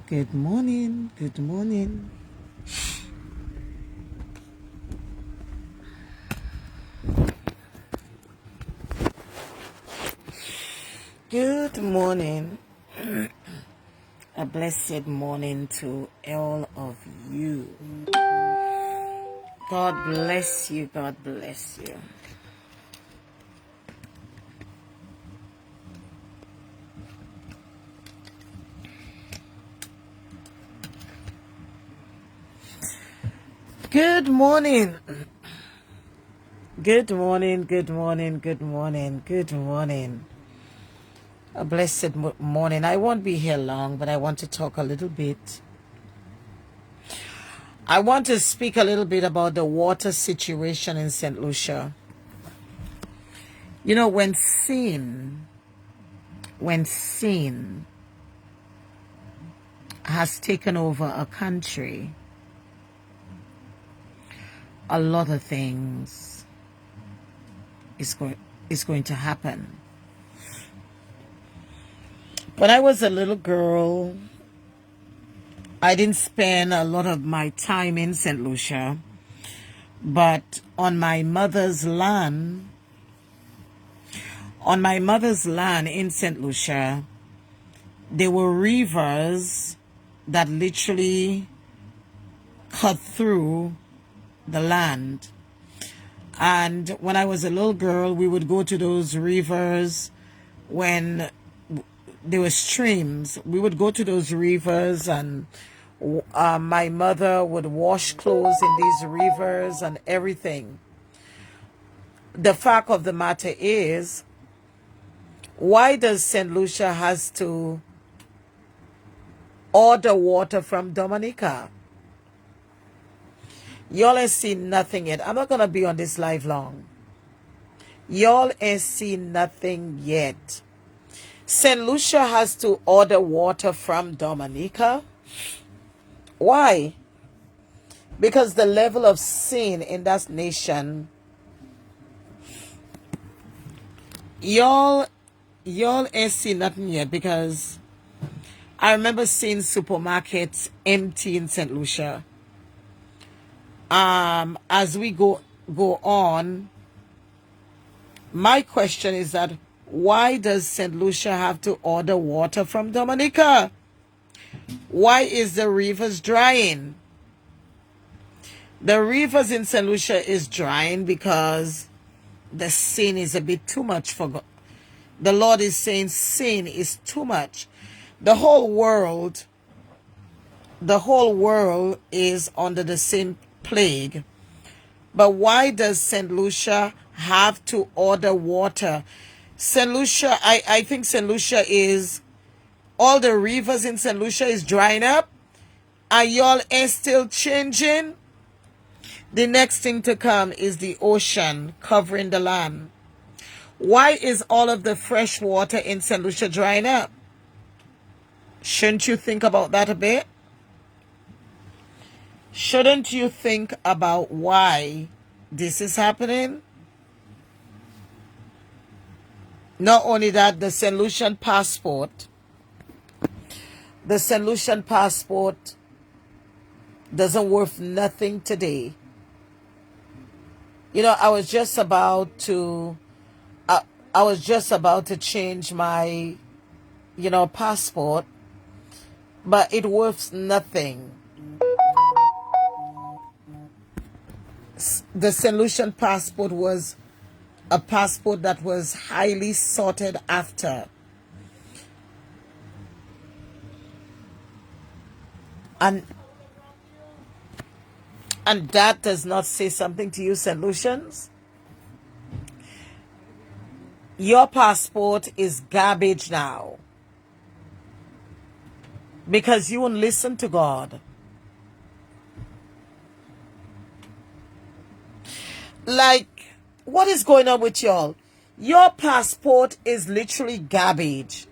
Good morning. Good morning. Good morning. A blessed morning to all of you. God bless you. God bless you. Good morning. Good morning. Good morning. Good morning. Good morning. A blessed morning. I won't be here long, but I want to talk a little bit. I want to speak a little bit about the water situation in Saint Lucia. You know, when sin has taken over a country, a lot of things is going to happen. When I was a little girl, I didn't spend a lot of my time in Saint Lucia, but on my mother's land in Saint Lucia, there were rivers that literally cut through the land. And when I was a little girl, we would go to those rivers when there were streams. We would go to those rivers, and my mother would wash clothes in these rivers and everything. The fact of the matter is, why does Saint Lucia has to order water from Dominica? Y'all ain't seen nothing yet. I'm not going to be on this live long. Y'all ain't seen nothing yet. Saint Lucia has to order water from Dominica. Why? Because the level of sin in that nation, y'all ain't seen nothing yet, because I remember seeing supermarkets empty in Saint Lucia. As we go on, my question is that why does Saint Lucia have to order water from Dominica? Why is the rivers drying? The rivers in Saint Lucia is drying because the sin is a bit too much for God. The Lord is saying sin is too much. The whole world is under the same plague. But why does Saint Lucia have to order water? Saint Lucia, I think Saint Lucia is, all the rivers in Saint Lucia is drying up. Are y'all still changing? The next thing to come is the ocean covering the land. Why is all of the fresh water in Saint Lucia drying up? Shouldn't you think about that a bit? Shouldn't you think about why this is happening? Not only that, the Saint Lucian passport doesn't worth nothing today. You know, I was just about to change my, passport, but it worth nothing. The Saint Lucian passport was a passport that was highly sought after. And that does not say something to you, Saint Lucians? Your passport is garbage now, because you won't listen to God. Like, what is going on with y'all? Your passport is literally garbage.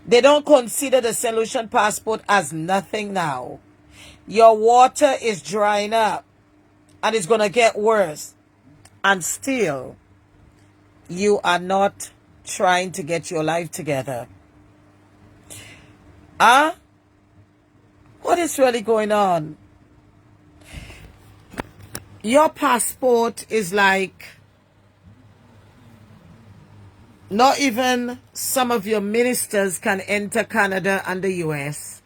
They don't consider the Saint Lucian passport as nothing now. Your water is drying up, and it's going to get worse. And still, you are not trying to get your life together. What is really going on? Your passport is like, not even some of your ministers can enter Canada and the US.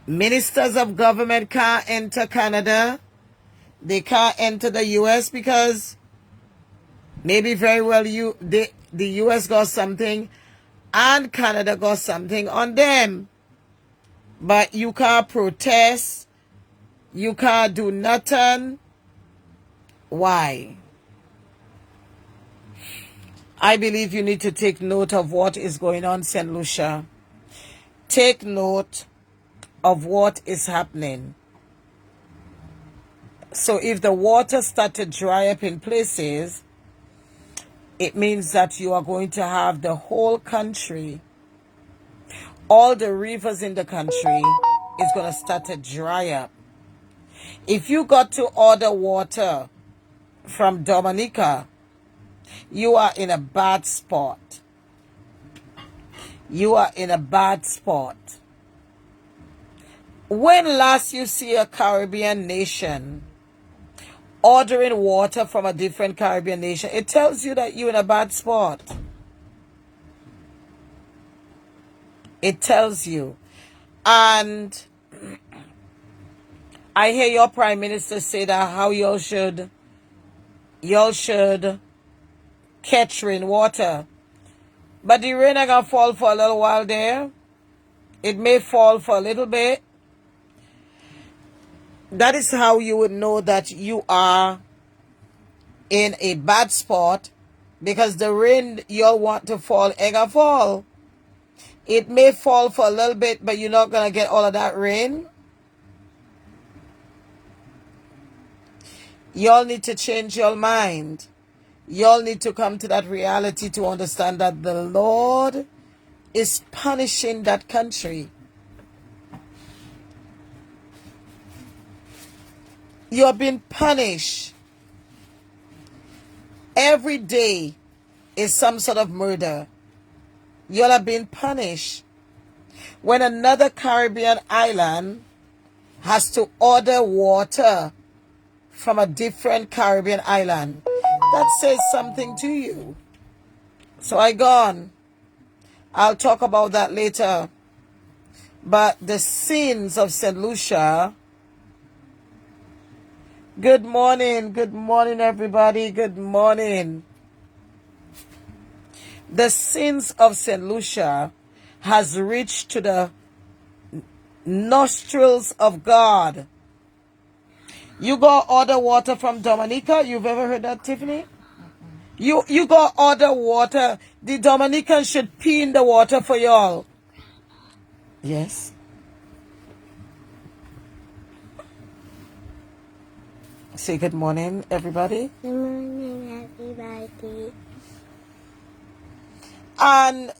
Ministers of government can't enter Canada. They can't enter the US because maybe very well the US got something and Canada got something on them. But you can't protest. You can't do nothing. Why? I believe you need to take note of what is going on, Saint Lucia. Take note of what is happening. So if the water start to dry up in places, it means that you are going to have the whole country, all the rivers in the country is going to start to dry up. If you got to order water from Dominica, you are in a bad spot. You are in a bad spot. When last you see a Caribbean nation ordering water from a different Caribbean nation, it tells you that you're in a bad spot. It tells you. And I hear your prime minister say that how y'all should catch rainwater. But the rain ain't gonna fall for a little while there. It may fall for a little bit. That is how you would know that you are in a bad spot, because the rain y'all want to fall ain't gonna fall. It may fall for a little bit, but you're not gonna get all of that rain. Y'all need to change your mind. Y'all need to come to that reality to understand that the Lord is punishing that country. You're being punished. Every day is some sort of murder. Y'all are being punished. When another Caribbean island has to order water from a different Caribbean island, that says something to you. So I'll talk about that later. But the sins of Saint Lucia. Good morning everybody, good morning. The sins of Saint Lucia has reached to the nostrils of God. You go order water from Dominica. You've ever heard that, Tiffany? You go order water. The Dominicans should pee in the water for y'all. Yes. Say good morning, everybody. Good morning, everybody. And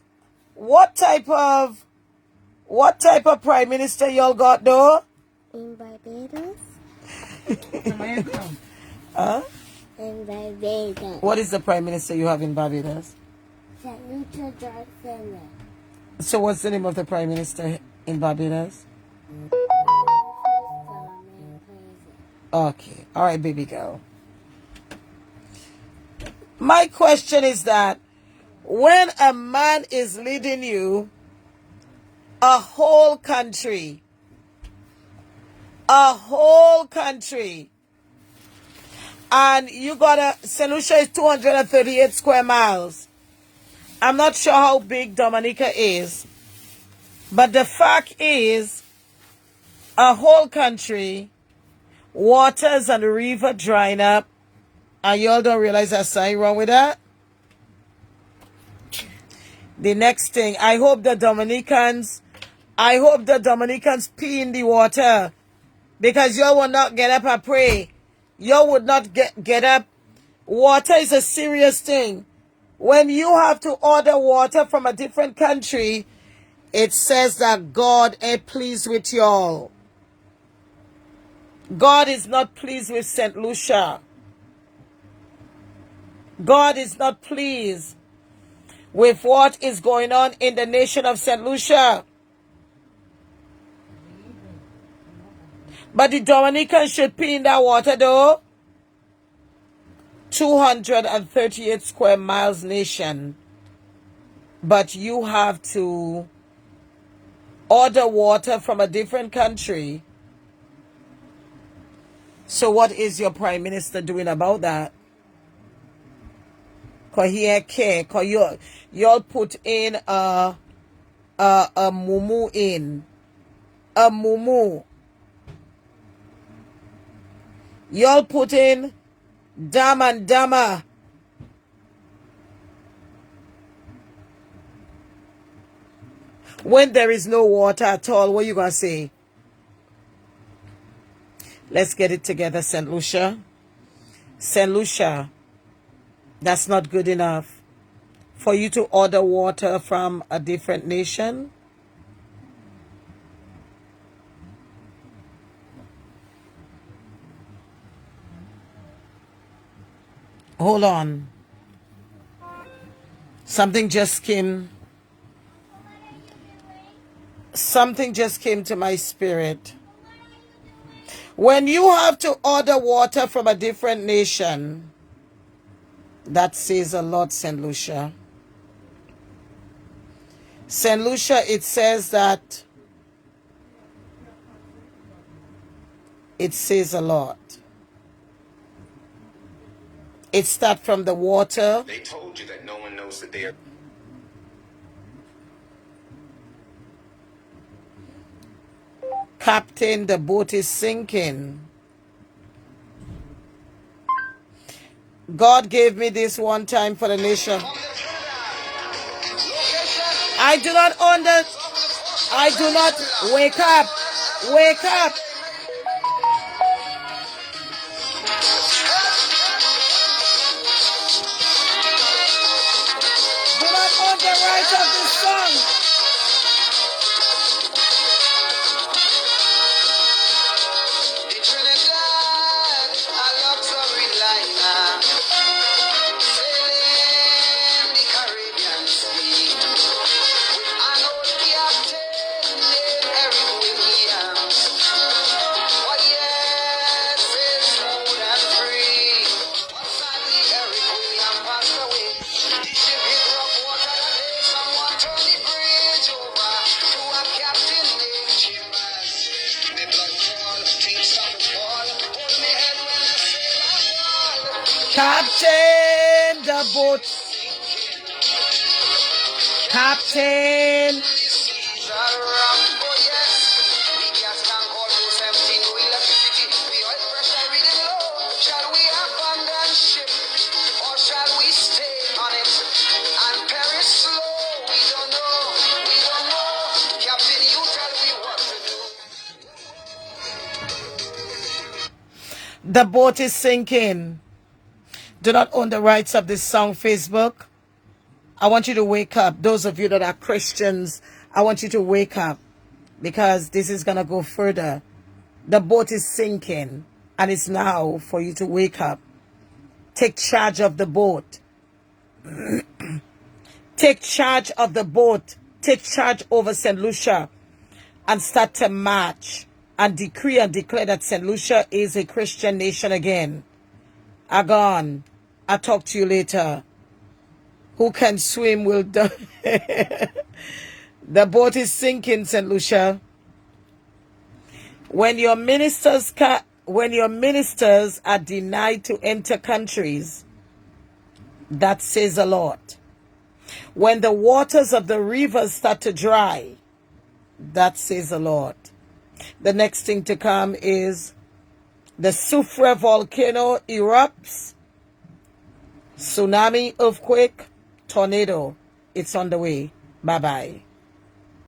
what type of prime minister y'all got though? In Barbados. Huh? In Barbados. What is the prime minister you have in Barbados? Saint Lucia March. So what's the name of the prime minister in Barbados? Okay. All right, baby girl. My question is that when a man is leading you, a whole country, and you got Saint Lucia is 238 square miles. I'm not sure how big Dominica is, but the fact is, a whole country, waters and the river drying up, and y'all don't realize there's something wrong with that. The next thing, I hope the Dominicans pee in the water, because y'all will not get up and pray. Y'all would not get up. Water is a serious thing. When you have to order water from a different country, it says that God ain't pleased with y'all. God is not pleased with Saint Lucia. God is not pleased. with what is going on in the nation of Saint Lucia. But the Dominicans should pee in that water though. 238 square miles nation. But you have to order water from a different country. So what is your prime minister doing about that? Cause he ain't care. Cause y'all put in a mumu in. A mumu. Y'all put in dam and dama. When there is no water at all, what you gonna say? Let's get it together, Saint Lucia. Saint Lucia, that's not good enough for you to order water from a different nation. Hold on. Something just came to my spirit. When you have to order water from a different nation, that says a lot, Saint Lucia. Saint Lucia, it says that it says a lot. It starts from the water. They told you that no one knows that they are. Captain, the boat is sinking. God gave me this one time for the nation. I do not wake up. Wake up. Do not own the rights of this song. Captain, the boat. Captain. Shall we abandon ship or shall we stay on it and perish slow? We don't know. We don't know. Captain, you tell me what to do. The boat is sinking. Do not own the rights of this song, Facebook. I want you to wake up. Those of you that are Christians, I want you to wake up because this is going to go further. The boat is sinking and it's now for you to wake up. Take charge of the boat. Take charge of the boat. Take charge over Saint Lucia and start to march and decree and declare that Saint Lucia is a Christian nation again. Agon, I'll talk to you later. Who can swim will die. The boat is sinking, Saint Lucia. When your ministers are denied to enter countries, that says a lot. When the waters of the rivers start to dry, that says a lot. The next thing to come is the Soufrière volcano erupts. Tsunami, earthquake, tornado. It's on the way. Bye-bye.